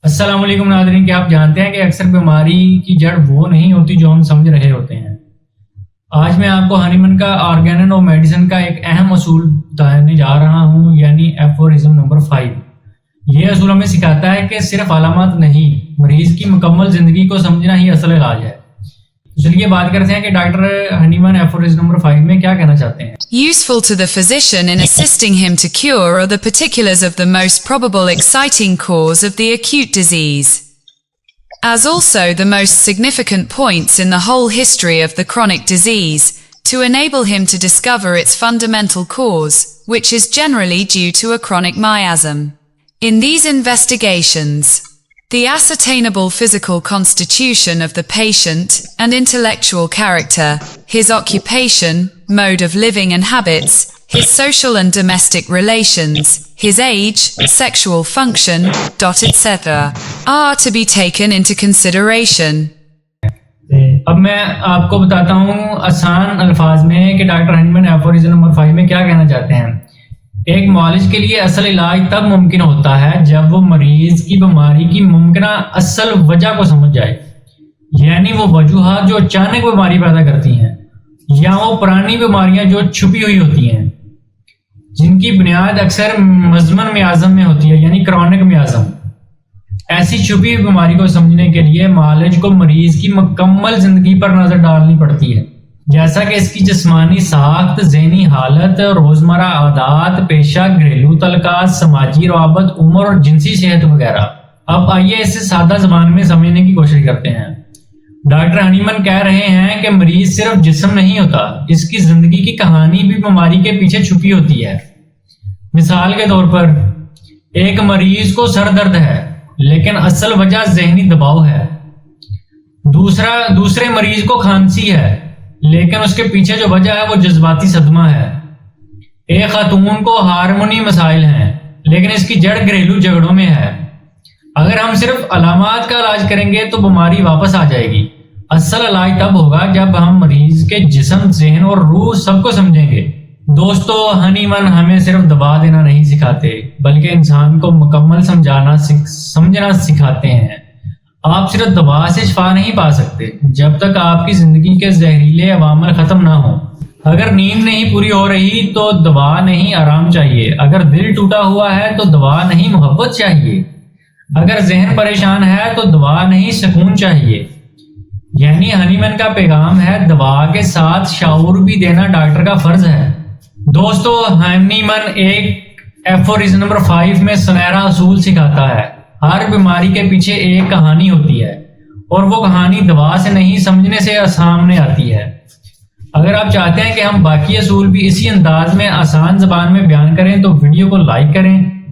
السلام علیکم ناظرین، کیا آپ جانتے ہیں کہ اکثر بیماری کی جڑ وہ نہیں ہوتی جو ہم سمجھ رہے ہوتے ہیں۔ آج میں آپ کو ہنیمن کا آرگینن اور میڈیسن کا ایک اہم اصول بتانے جا رہا ہوں، یعنی ایفورزم نمبر 5۔ یہ اصول ہمیں سکھاتا ہے کہ صرف علامات نہیں، مریض کی مکمل زندگی کو سمجھنا ہی اصل علاج ہے۔ چلیے بات کرتے ہیں کہ ڈاکٹر ہنیمن ایفورزم نمبر 5 میں کیا کہنا چاہتے ہیں۔ Useful to the physician in assisting him to cure are the particulars of the most probable exciting cause of the acute disease, as also the most significant points in the whole history of the chronic disease, to enable him to discover its fundamental cause, which is generally due to a chronic miasm. In these investigations, the ascertainable physical constitution of the patient and intellectual character, his occupation, mode of living and habits, his social and domestic relations, his age, sexual function, etc., are to be taken into consideration. اب میں آپ کو بتاتا ہوں آسان الفاظ میں کہ ڈاکٹر ہنیمن ایفورزم نمبر 5 میں کیا کہنا چاہتے ہیں۔ ایک معالج کے لیے اصل علاج تب ممکن ہوتا ہے جب وہ مریض کی بیماری کی ممکنہ اصل وجہ کو سمجھ جائے، یعنی وہ وجوہات جو اچانک بیماری پیدا کرتی ہیں یا وہ پرانی بیماریاں جو چھپی ہوئی ہوتی ہیں، جن کی بنیاد اکثر مزمن میازم میں ہوتی ہے، یعنی کرونک میازم۔ ایسی چھپی ہوئی بیماری کو سمجھنے کے لیے معالج کو مریض کی مکمل زندگی پر نظر ڈالنی پڑتی ہے، جیسا کہ اس کی جسمانی ساخت، ذہنی حالت، روزمرہ عادات، پیشہ، گھریلو تعلقات، سماجی روابط، عمر اور جنسی صحت وغیرہ۔ اب آئیے اسے سادہ زبان میں سمجھنے کی کوشش کرتے ہیں۔ ڈاکٹر ہنیمن کہہ رہے ہیں کہ مریض صرف جسم نہیں ہوتا، اس کی زندگی کی کہانی بھی بیماری کے پیچھے چھپی ہوتی ہے۔ مثال کے طور پر ایک مریض کو سر درد ہے لیکن اصل وجہ ذہنی دباؤ ہے۔ دوسرے مریض کو کھانسی ہے لیکن اس کے پیچھے جو وجہ ہے وہ جذباتی صدمہ ہے۔ ایک خاتون کو ہارمونی مسائل ہیں لیکن اس کی جڑ گھریلو جھگڑوں میں ہے۔ اگر ہم صرف علامات کا علاج کریں گے تو بیماری واپس آ جائے گی۔ اصل علاج تب ہوگا جب ہم مریض کے جسم، ذہن اور روح سب کو سمجھیں گے۔ دوستو، ہنیمن ہمیں صرف دوا دینا نہیں سکھاتے بلکہ انسان کو مکمل سمجھنا سکھاتے ہیں۔ آپ صرف دوا سے شفا نہیں پا سکتے جب تک آپ کی زندگی کے زہریلے عوامل ختم نہ ہوں۔ اگر نیند نہیں پوری ہو رہی تو دوا نہیں آرام چاہیے، اگر دل ٹوٹا ہوا ہے تو دوا نہیں محبت چاہیے، اگر ذہن پریشان ہے تو دوا نہیں سکون چاہیے۔ یعنی ہنیمن کا پیغام ہے، دوا کے ساتھ شعور بھی دینا ڈاکٹر کا فرض ہے۔ دوستو، ہنیمن ایک ایفورزم نمبر 5 میں سنہرا اصول سکھاتا ہے۔ ہر بیماری کے پیچھے ایک کہانی ہوتی ہے اور وہ کہانی دوا سے نہیں سمجھنے سے سامنے آتی ہے۔ اگر آپ چاہتے ہیں کہ ہم باقی اصول بھی اسی انداز میں آسان زبان میں بیان کریں تو ویڈیو کو لائک کریں